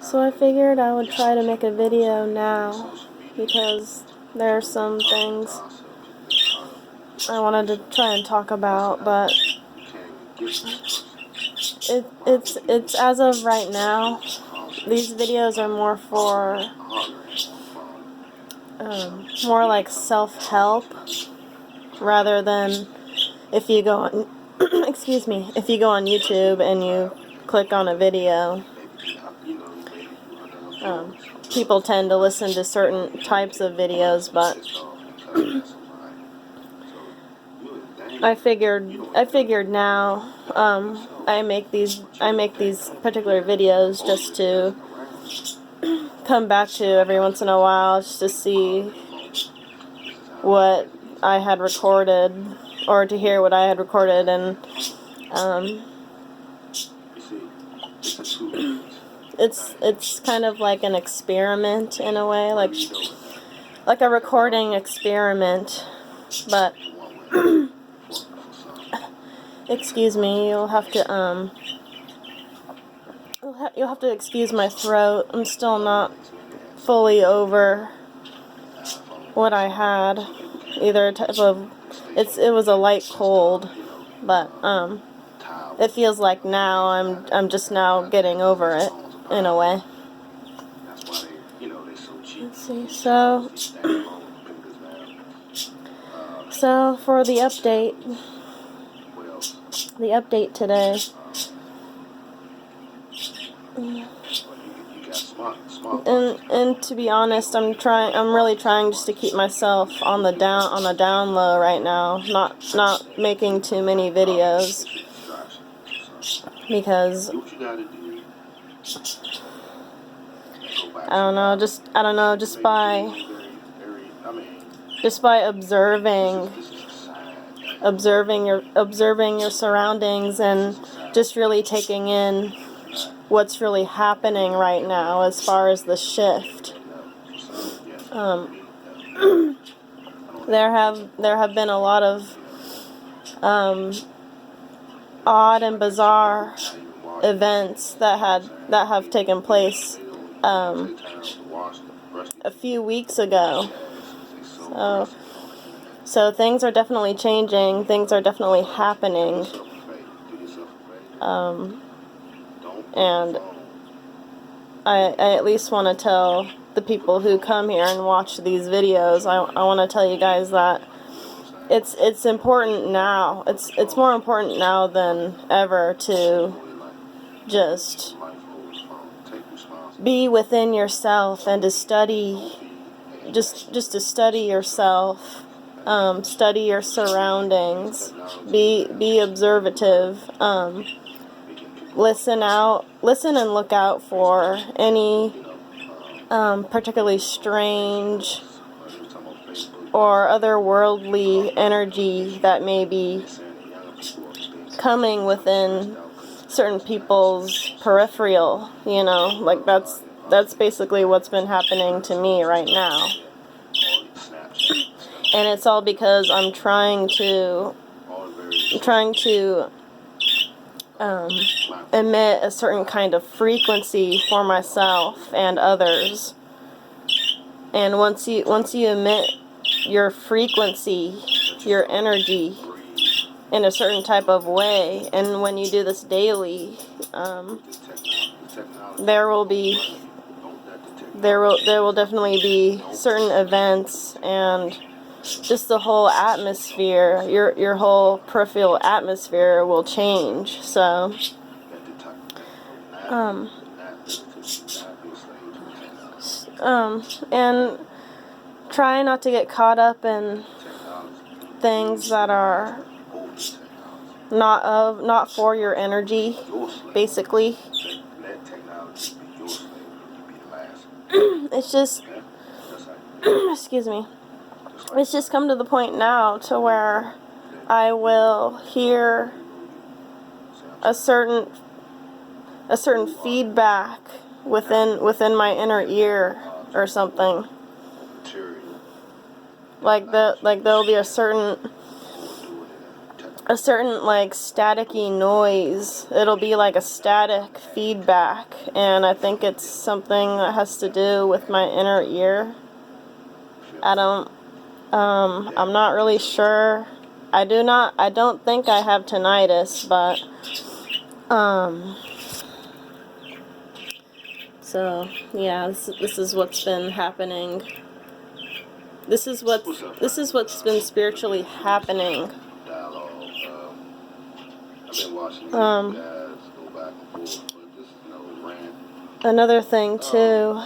So I figured I would try to make a video now because there are some things I wanted to try and talk about, but it's as of right now, these videos are more for more like self-help rather than if you go on excuse me, if you go on YouTube and you click on a video, people tend to listen to certain types of videos, but I figured now I make these particular videos just to come back to every once in a while, just to see what I had recorded, or to hear what I had recorded, and it's kind of like an experiment in a way, like a recording experiment, but excuse me, you'll have to excuse my throat. I'm still not fully over what I had. Either type of it was a light cold, but it feels like now I'm just now getting over it in a way. Let's see. So for the update today. And to be honest, I'm really trying just to keep myself on the down low right now, not making too many videos, because I don't know, just by observing your surroundings and just really taking in what's really happening right now as far as the shift. There have been a lot of odd and bizarre events that have taken place a few weeks ago. So things are definitely changing. Things are definitely happening. And I at least want to tell the people who come here and watch these videos, I want to tell you guys that it's important now. It's more important now than ever to just be within yourself and to study, just to study yourself, study your surroundings, be observative, listen and look out for any particularly strange or otherworldly energy that may be coming within certain people's peripheral, like that's basically what's been happening to me right now. And it's all because I'm trying to emit a certain kind of frequency for myself and others. And once you emit your frequency, your energy, in a certain type of way, and when you do this daily, there will definitely be certain events, and just the whole atmosphere, your whole peripheral atmosphere will change. So and try not to get caught up in things that are not for your energy, basically. It's just excuse me. It's just come to the point now to where I will hear a certain feedback within my inner ear or something. Like there'll be a certain a certain like staticky noise. It'll be like a static feedback, and I think it's something that has to do with my inner ear. I'm not really sure. I don't think I have tinnitus, but so yeah, this is what's been happening. This is what's been spiritually happening. Another thing too.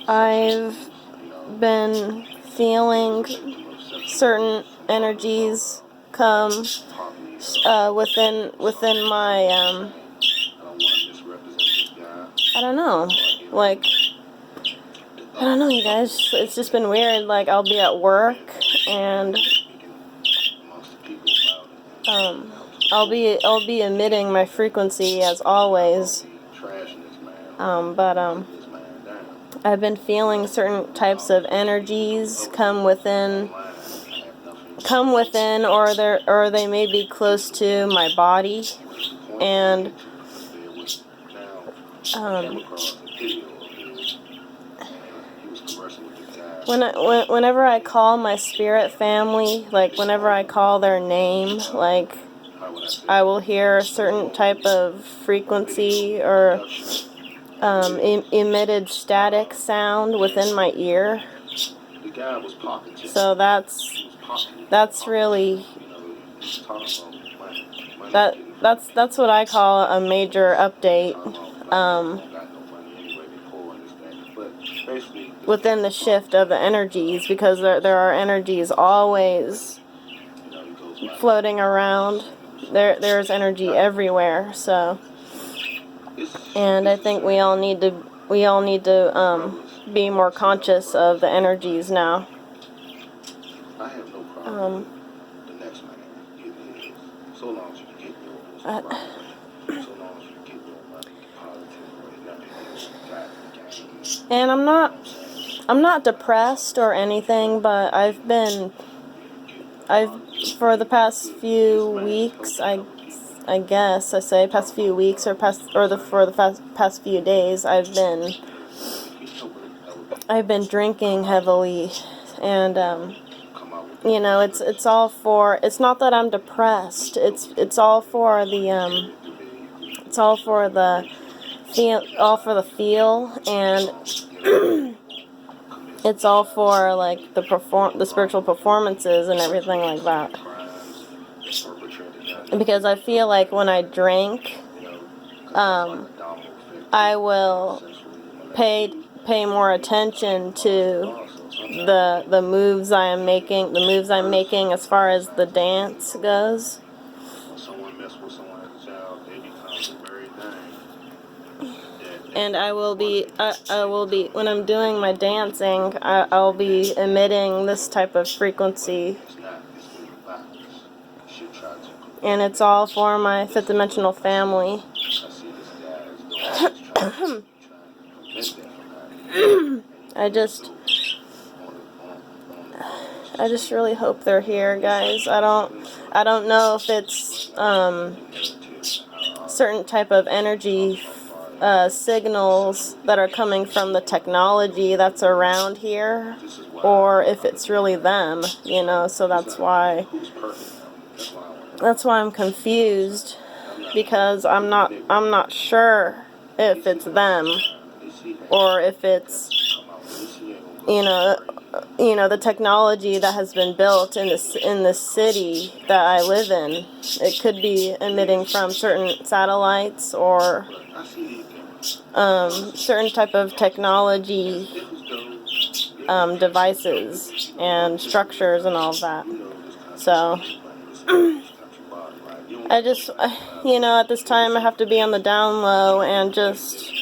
I've been feeling certain energies come within my I don't know, like, I don't know, you guys, it's just been weird. Like, I'll be at work and I'll be emitting my frequency as always, but I've been feeling certain types of energies come within, or they may be close to my body, and whenever I call my spirit family, like whenever I call their name, like I will hear a certain type of frequency or emitted static sound within my ear. So that's really that's what I call a major update within the shift of the energies, because there are energies always floating around. There's energy everywhere. So, and I think we all need to be more conscious of the energies now. And I'm not depressed or anything, but for the past few weeks, I guess I say past few weeks or for the past few days, I've been drinking heavily, and you know, it's all for, it's not that I'm depressed, it's all for the feel, and it's all for like the spiritual performances and everything like that. Because I feel like when I drink, I will pay more attention to the moves I'm making as far as the dance goes. And I will be when I'm doing my dancing, I'll be emitting this type of frequency, and it's all for my fifth dimensional family. I just really hope they're here, guys. I don't know if it's certain type of energy signals that are coming from the technology that's around here, or if it's really them, you know. So that's why I'm confused, because I'm not sure if it's them or if it's you know the technology that has been built in this city that I live in. It could be emitting from certain satellites or certain type of technology devices and structures and all of that. So I just, at this time I have to be on the down low and just,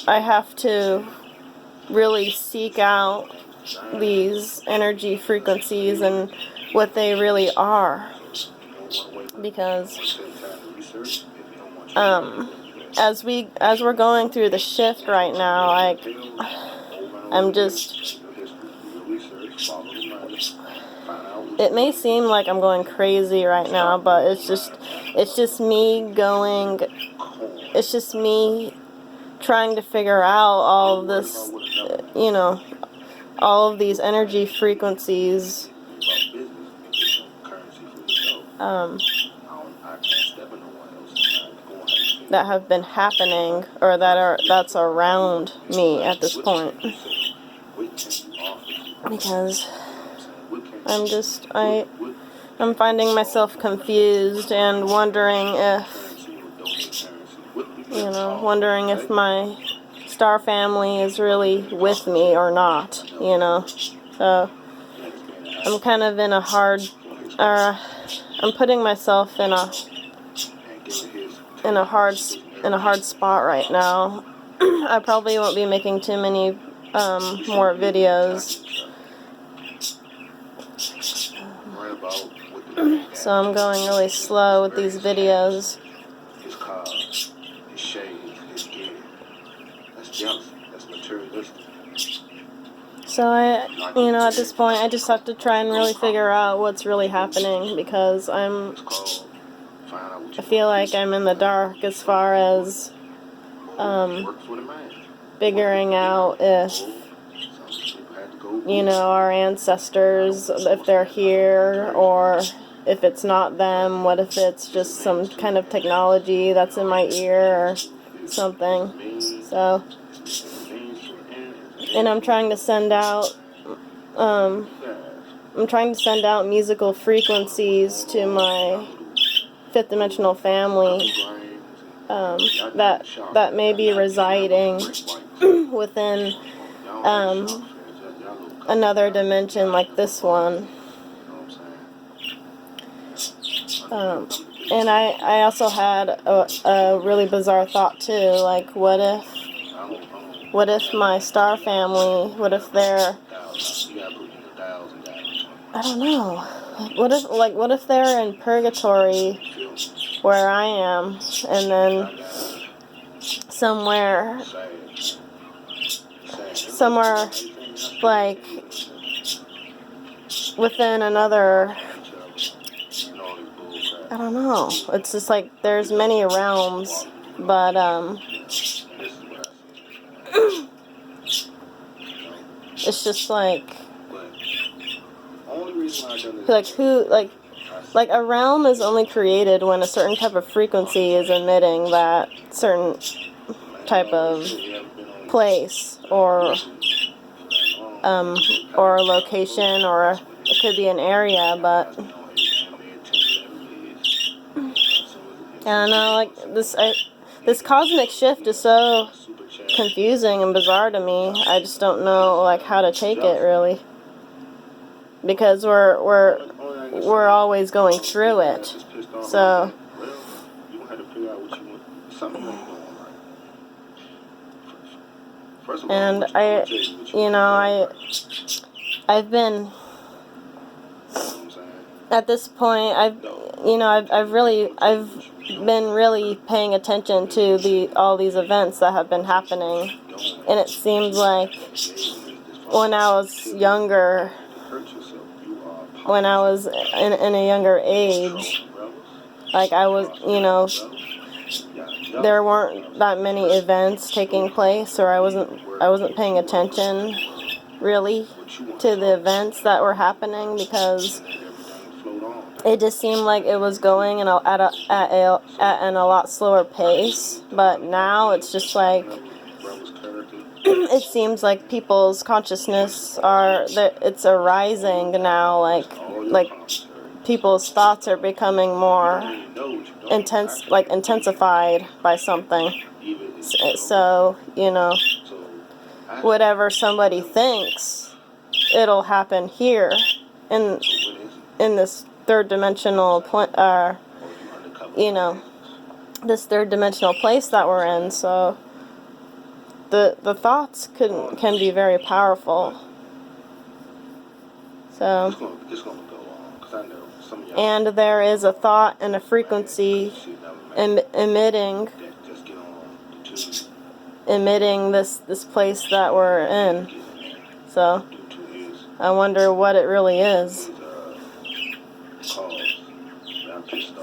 I have to really seek out these energy frequencies and what they really are, because as we're going through the shift right now, I'm just it may seem like I'm going crazy right now, but it's just me going, it's just me trying to figure out all of this, you know, all of these energy frequencies that have been happening, or that's around me at this point, because I'm finding myself confused and wondering if my star family is really with me or not, you know. So I'm kind of in a hard, I'm putting myself in a hard spot right now. I probably won't be making too many more videos. So I'm going really slow with these videos. So at this point, I just have to try and really figure out what's really happening, because I feel like I'm in the dark as far as figuring out if, our ancestors, if they're here, or if it's not them, what if it's just some kind of technology that's in my ear or something. So, and I'm trying to send out musical frequencies to my fifth dimensional family that may be residing within another dimension like this one. And I also had a really bizarre thought too, like what if my star family, what if they're, I don't know, what if they're in purgatory where I am, and then somewhere like within another, I don't know, it's just like there's many realms, but it's just like a realm is only created when a certain type of frequency is emitting that certain type of place, or a location, or it could be an area, but I don't know, like this cosmic shift is so confusing and bizarre to me. I just don't know like how to take it really, because we're always going through it. So and I've been, at this point, I've been really paying attention to all these events that have been happening, and it seems like when I was younger, when I was in a younger age, like I was, there weren't that many events taking place, or I wasn't paying attention really to the events that were happening, because it just seemed like it was going at a lot slower pace. But now it's just like it seems like people's consciousness it's arising now, like people's thoughts are becoming more intensified by something. So, whatever somebody thinks, it'll happen here in this third dimensional this third dimensional place that we're in. So the thoughts can be very powerful. So, and there is a thought and a frequency emitting this place that we're in. So I wonder what it really is. I just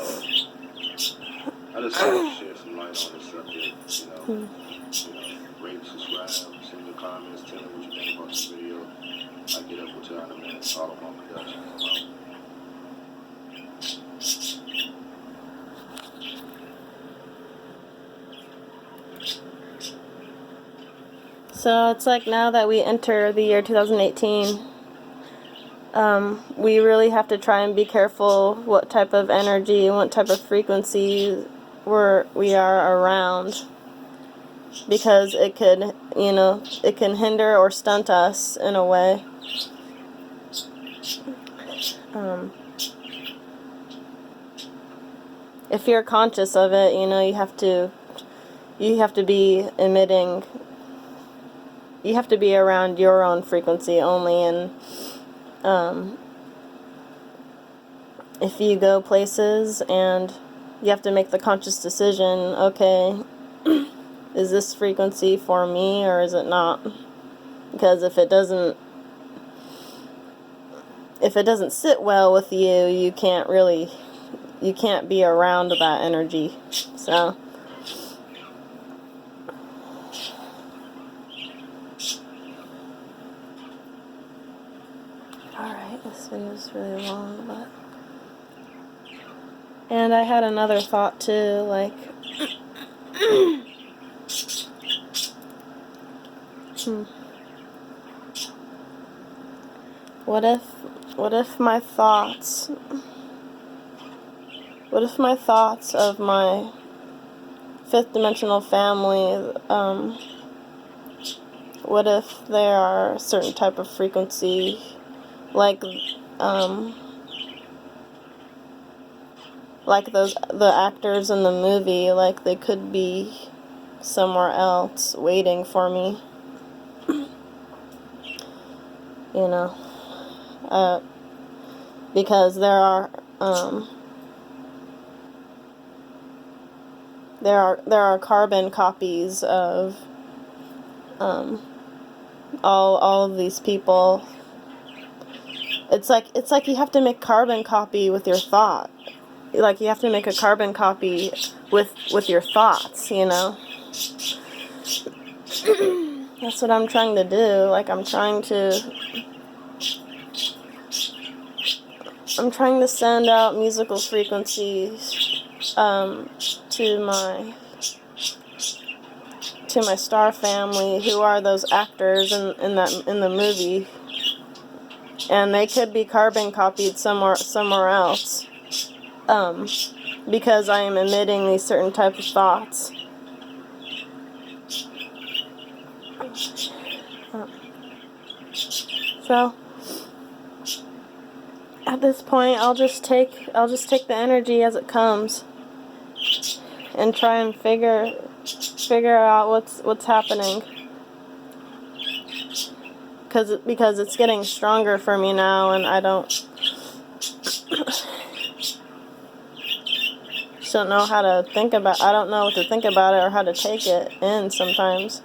want to share some light on this subject, rate, subscribe, send your comments, tell me what you think about this video. I get up with y'all in a minute, all of my production. So it's like now that we enter the year 2018, we really have to try and be careful what type of energy and what type of frequency we are around, because it could, it can hinder or stunt us in a way. If you're conscious of it, you have to be emitting. You have to be around your own frequency only, and if you go places and you have to make the conscious decision, okay, is this frequency for me or is it not? Because if it doesn't sit well with you, you can't be around that energy. So alright, this video is really long, but... And I had another thought too, like... What if my thoughts of my fifth dimensional family, what if they are a certain type of frequency, like the actors in the movie, like they could be somewhere else waiting for me, because there are carbon copies of all of these people. It's like you have to make carbon copy with your thought. Like you have to make a carbon copy with your thoughts, That's what I'm trying to do. Like I'm trying to send out musical frequencies to my star family, who are those actors in the movie, and they could be carbon copied somewhere else, because I am emitting these certain type of thoughts. So at this point, I'll just take the energy as it comes and try and figure out what's happening, because it's getting stronger for me now, and I don't know how to think about. I don't know what to think about it or how to take it in sometimes.